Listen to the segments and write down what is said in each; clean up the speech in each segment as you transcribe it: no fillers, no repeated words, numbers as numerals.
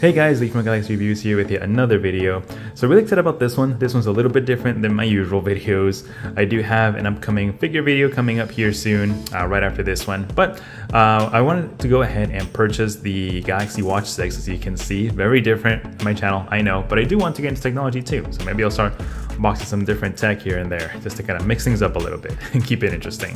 Hey guys, Lee from Galaxy Reviews here with yet another video. So really excited about this one. This one's a little bit different than my usual videos. I do have an upcoming figure video coming up here soon, right after this one. But I wanted to go ahead and purchase the Galaxy Watch 6, as you can see. Very different on my channel, I know, but I do want to get into technology too. So maybe I'll start unboxing some different tech here and there, just to kind of mix things up a little bit and keep it interesting.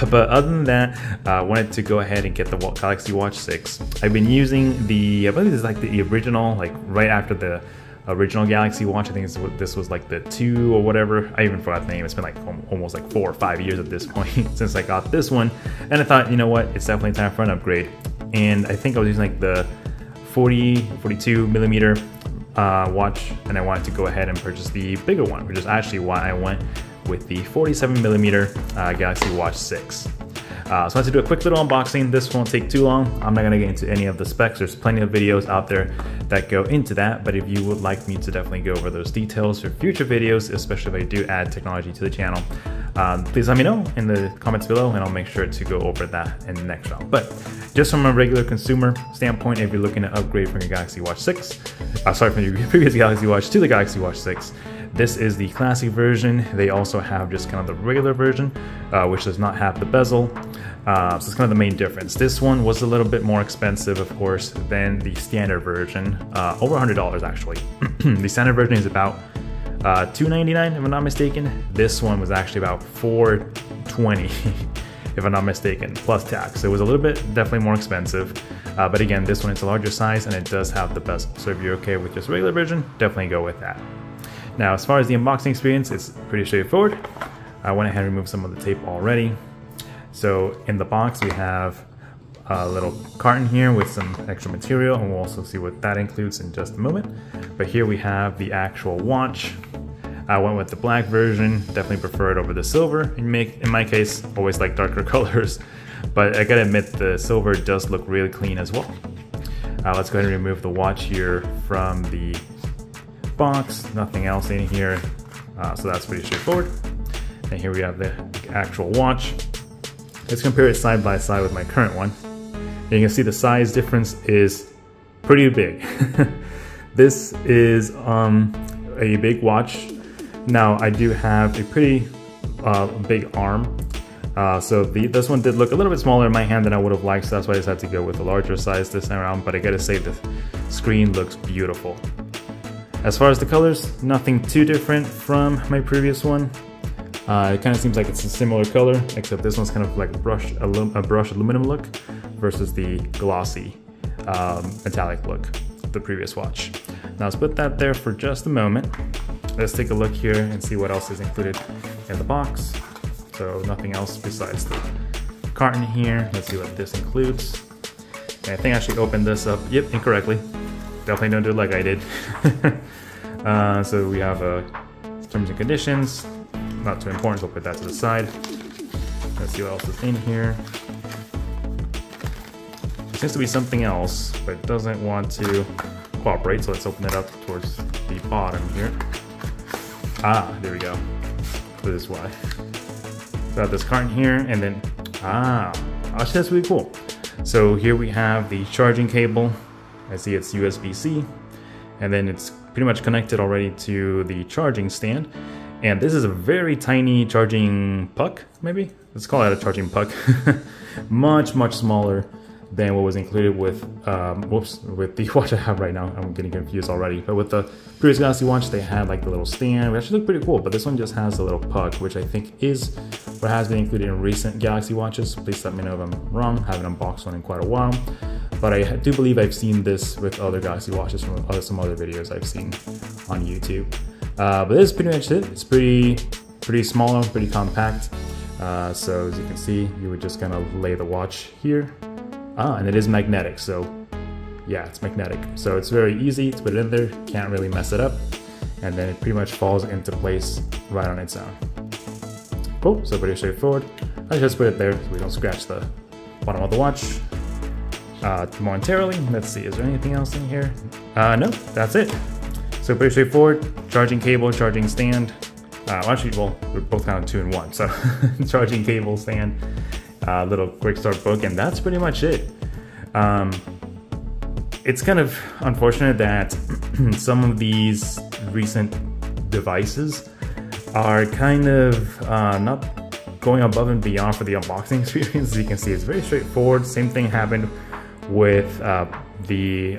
But other than that, I wanted to go ahead and get the Galaxy Watch 6. I've been using I believe this is like the original, like right after the original Galaxy Watch. I think this was like the 2 or whatever. I even forgot the name. It's been like almost like 4 or 5 years at this point since I got this one. And I thought, you know what, it's definitely time for an upgrade. And I think I was using like the 42 millimeter watch, and I wanted to go ahead and purchase the bigger one, which is actually why I went with the 47 millimeter Galaxy Watch 6. So I have to do a quick little unboxing. This won't take too long. I'm not going to get into any of the specs. There's plenty of videos out there that go into that, but if you would like me to definitely go over those details for future videos, especially if I do add technology to the channel, please let me know in the comments below, and I'll make sure to go over that in the next round. But just from a regular consumer standpoint, if you're looking to upgrade from your Galaxy Watch 6, sorry, from your previous Galaxy Watch to the Galaxy Watch 6, this is the classic version. They also have just kind of the regular version, which does not have the bezel. So it's kind of the main difference. This one was a little bit more expensive, of course, than the standard version, over $100 actually. The standard version is about $299 if I'm not mistaken. This one was actually about $420 if I'm not mistaken, plus tax. So it was a little bit definitely more expensive. But again, this one is a larger size and it does have the bezel. So if you're okay with just regular version, definitely go with that. Now, as far as the unboxing experience, it's pretty straightforward. I went ahead and removed some of the tape already. So in the box, we have a little carton here with some extra material, and we'll also see what that includes in just a moment. But here we have the actual watch. I went with the black version, definitely prefer it over the silver. In my case, always like darker colors, but I gotta admit the silver does look really clean as well. Let's go ahead and remove the watch here from the box. Nothing else in here, so that's pretty straightforward. And here we have the actual watch. Let's compare it side by side with my current one. And you can see the size difference is pretty big. This is a big watch. Now I do have a pretty big arm, so this one did look a little bit smaller in my hand than I would have liked, so that's why I decided to go with a larger size this time around. But I gotta say, the screen looks beautiful. As far as the colors, nothing too different from my previous one. It kind of seems like it's a similar color, except this one's kind of like a brushed aluminum look versus the glossy metallic look of the previous watch. Now let's put that there for just a moment. Let's take a look here and see what else is included in the box. So nothing else besides the carton here. Let's see what this includes. And I think I actually opened this up, yep, incorrectly. Definitely don't do it like I did. So we have terms and conditions. Not too important, so we'll put that to the side. Let's see what else is in here. There seems to be something else, but it doesn't want to cooperate, so let's open it up towards the bottom here. Ah, there we go. This is why. Got this carton here, and then, actually that's really cool. So here we have the charging cable. I see it's USB-C, and then it's pretty much connected already to the charging stand. And this is a very tiny charging puck, maybe? Let's call it a charging puck. Much, much smaller than what was included with, with the watch I have right now. I'm getting confused already. But with the previous Galaxy Watch, they had like the little stand, which actually looked pretty cool. But this one just has a little puck, which I think is what has been included in recent Galaxy Watches. Please let me know if I'm wrong. I haven't unboxed one in quite a while. But I do believe I've seen this with other Galaxy Watches from some other videos I've seen on YouTube. But this is pretty much it. It's pretty small, pretty compact. So as you can see, you would just kind of lay the watch here. And it is magnetic, so yeah, it's magnetic. So it's very easy to put it in there, can't really mess it up. And then it pretty much falls into place right on its own. Cool, so pretty straightforward. I just put it there so we don't scratch the bottom of the watch momentarily. Let's see, is there anything else in here? No, that's it. So pretty straightforward, charging cable, charging stand. Actually, well, we're both kind of 2 in 1, so charging cable, stand, little quick start book, and that's pretty much it. it's kind of unfortunate that some of these recent devices are kind of not going above and beyond for the unboxing experience. As you can see, it's very straightforward. Same thing happened with the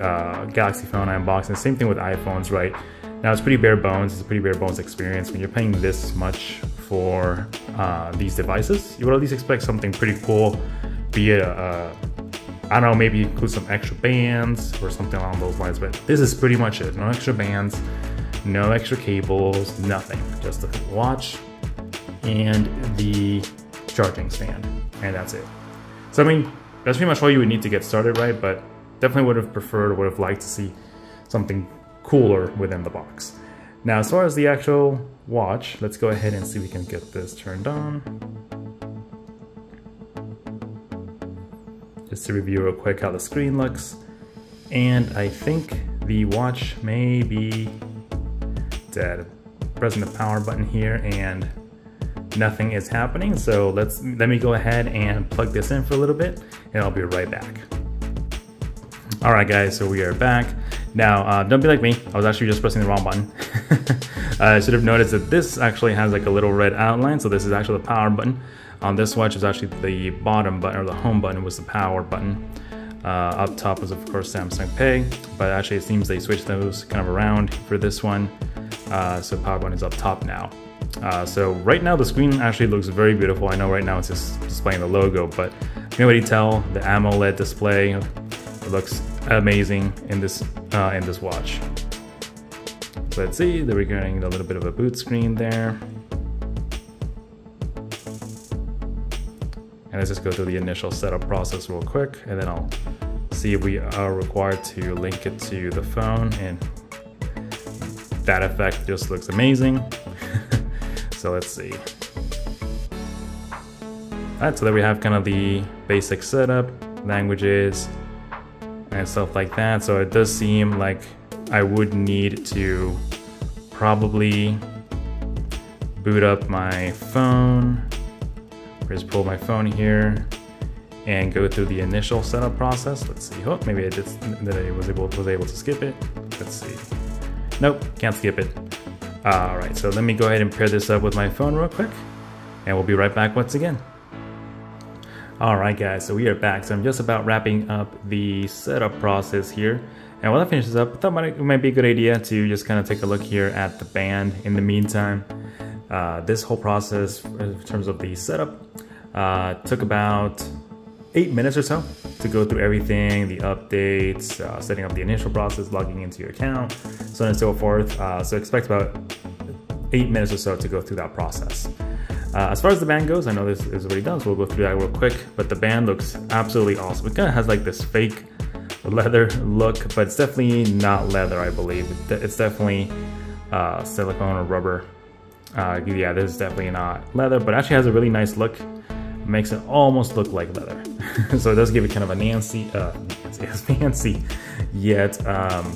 Galaxy phone I unboxed, and same thing with iPhones, right? Now it's pretty bare bones. It's a pretty bare bones experience. When you're paying this much for these devices, you would at least expect something pretty cool, be it I don't know, maybe include some extra bands or something along those lines, but this is pretty much it. No extra bands, no extra cables, nothing. Just the watch and the charging stand, and that's it. So I mean, that's pretty much all you would need to get started, right? But definitely would have preferred, would have liked to see something cooler within the box. Now, as far as the actual watch, let's go ahead and see if we can get this turned on. Just to review real quick how the screen looks. And I think the watch may be dead. Pressing the power button here and nothing is happening. So let me go ahead and plug this in for a little bit and I'll be right back. All right guys, so we are back. Now, don't be like me, I was actually just pressing the wrong button. I should have noticed that this actually has like a little red outline, so this is actually the power button. On this watch is actually the bottom button, or the home button was the power button. Up top is of course Samsung Pay, but actually it seems they switched those kind of around for this one. So power button is up top now. So right now the screen actually looks very beautiful. I know right now it's just displaying the logo, but you can already tell the AMOLED display, it looks amazing in this watch. So let's see, we're getting a little bit of a boot screen there. And let's just go through the initial setup process real quick, and then I'll see if we are required to link it to the phone, and that effect just looks amazing. So let's see. Alright, so there we have kind of the basic setup, languages, and stuff like that. So it does seem like I would need to probably boot up my phone. Just pull my phone here and go through the initial setup process. Let's see. Oh, maybe I was able to skip it. Let's see. Nope, can't skip it. All right, so let me go ahead and pair this up with my phone real quick, and we'll be right back once again. All right, guys, so we are back. So I'm just about wrapping up the setup process here. And while I finish this up, I thought it might be a good idea to just kind of take a look here at the band in the meantime. This whole process in terms of the setup took about 8 minutes or so to go through everything, the updates, setting up the initial process, logging into your account, so on and so forth. So expect about 8 minutes or so to go through that process. As far as the band goes, I know this is already done, so we'll go through that real quick, but the band looks absolutely awesome. It kind of has like this fake leather look, but it's definitely not leather, I believe. It's definitely silicone or rubber. Yeah, this is definitely not leather, but actually has a really nice look. It makes it almost look like leather. So it does give it kind of a fancy yet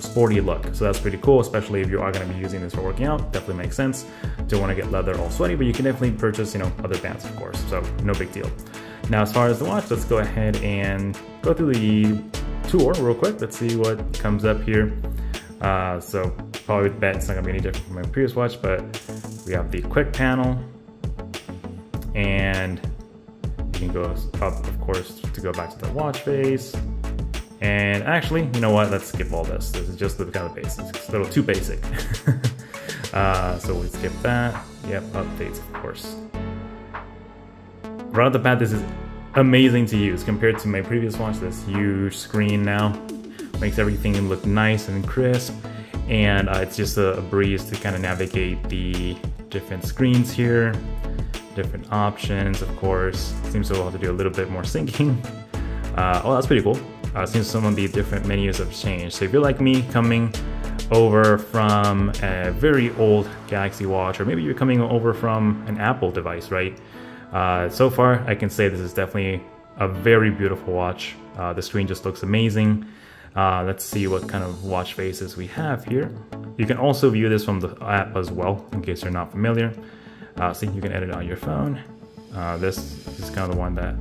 sporty look. So that's pretty cool, especially if you are going to be using this for working out. Definitely makes sense. Don't want to get leather all sweaty, but you can definitely purchase, you know, other bands, of course. So no big deal. Now, as far as the watch, let's go ahead and go through the tour real quick. Let's see what comes up here. So probably bet it's not gonna be any different from my previous watch, but we have the quick panel, and you can go up, of course, to go back to the watch face. And actually, you know what? Let's skip all this. This is just the kind of basics. It's a little too basic. So we skip that. Yep, updates, of course. Right off the bat, this is amazing to use compared to my previous watch. This huge screen now makes everything look nice and crisp, and it's just a breeze to kind of navigate the different screens here, different options. Of course, seems to have to do a little bit more syncing. Oh, that's pretty cool. Seems some of the different menus have changed. So if you're like me, coming over from a very old Galaxy watch, or maybe you're coming over from an Apple device, right? So far, I can say this is definitely a very beautiful watch. The screen just looks amazing. Let's see what kind of watch faces we have here. You can also view this from the app as well, in case you're not familiar. See, you can edit on your phone. This is kind of the one that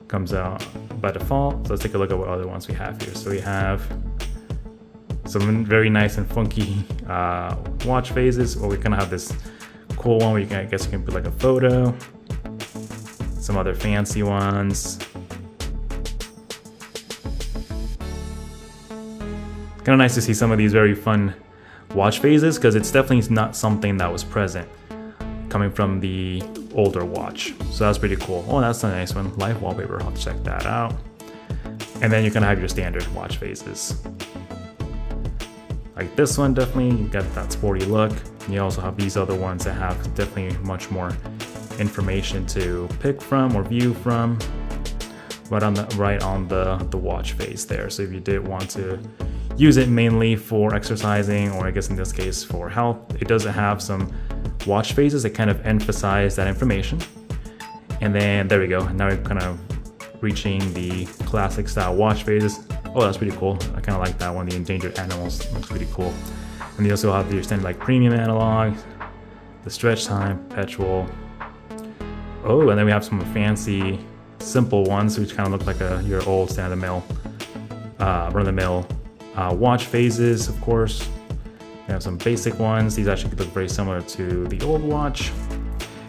comes out by default. So let's take a look at what other ones we have here. So we have Some very nice and funky watch faces. Or we kind of have this cool one where you can, I guess you can put like a photo. Some other fancy ones. Kind of nice to see some of these very fun watch faces, because it's definitely not something that was present coming from the older watch. So that's pretty cool. Oh, that's a nice one. Live wallpaper, I'll check that out. And then you can have your standard watch faces. Like this one, definitely, you got that sporty look. You also have these other ones that have definitely much more information to pick from or view from. Right on the watch face there. So if you did want to use it mainly for exercising, or I guess in this case for health, it does have some watch faces that kind of emphasize that information. And then there we go. Now we're kind of reaching the classic style watch faces. Oh, that's pretty cool. I kind of like that one. The endangered animals looks pretty cool. And you also have your standard like premium analog, the stretch time, perpetual. Oh, and then we have some fancy simple ones, which kind of look like your old run-of-the-mill watch phases, of course. We have some basic ones. These actually look very similar to the old watch.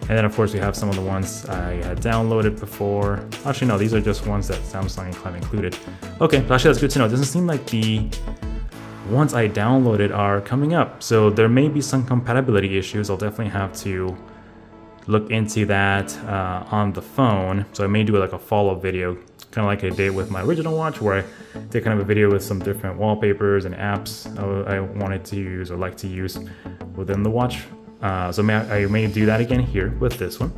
And then of course we have some of the ones I had downloaded before. Actually no, these are just ones that Samsung have included. Okay, actually that's good to know. It doesn't seem like the ones I downloaded are coming up. So there may be some compatibility issues. I'll definitely have to look into that on the phone. So I may do like a follow-up video, kind of like I did with my original watch, where I did kind of a video with some different wallpapers and apps I wanted to use or like to use within the watch. So I may do that again here with this one.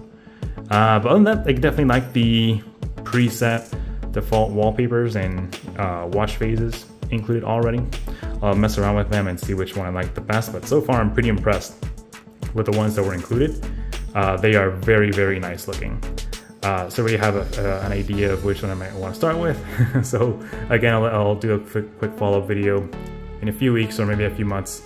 But other than that, I definitely like the preset default wallpapers and watch phases included already. I'll mess around with them and see which one I like the best, but so far I'm pretty impressed with the ones that were included. They are very, very nice looking. So we have an idea of which one I might want to start with. So again, I'll do a quick follow-up video in a few weeks or maybe a few months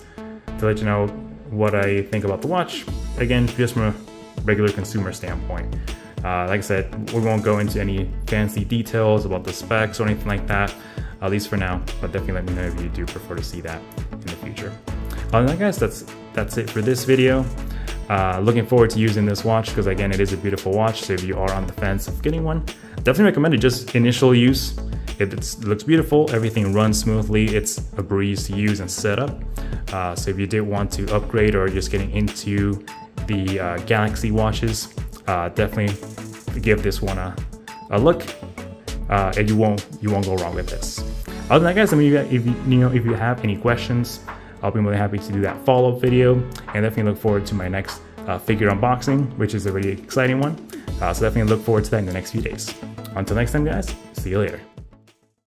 to let you know what I think about the watch. Again, just from a regular consumer standpoint. Like I said, we won't go into any fancy details about the specs or anything like that, at least for now, but definitely let me know if you do prefer to see that in the future. Other than that, guys, that's it for this video. Looking forward to using this watch, because again, it is a beautiful watch. So if you are on the fence of getting one, definitely recommend it. Just initial use, it looks beautiful, everything runs smoothly, it's a breeze to use and set up. So if you did want to upgrade or just getting into the Galaxy watches, definitely give this one a look, and you won't go wrong with this. Other than that, guys, I mean, if you have any questions, I'll be more than happy to do that follow-up video, and definitely look forward to my next figure unboxing, which is a really exciting one. So definitely look forward to that in the next few days. Until next time, guys, see you later.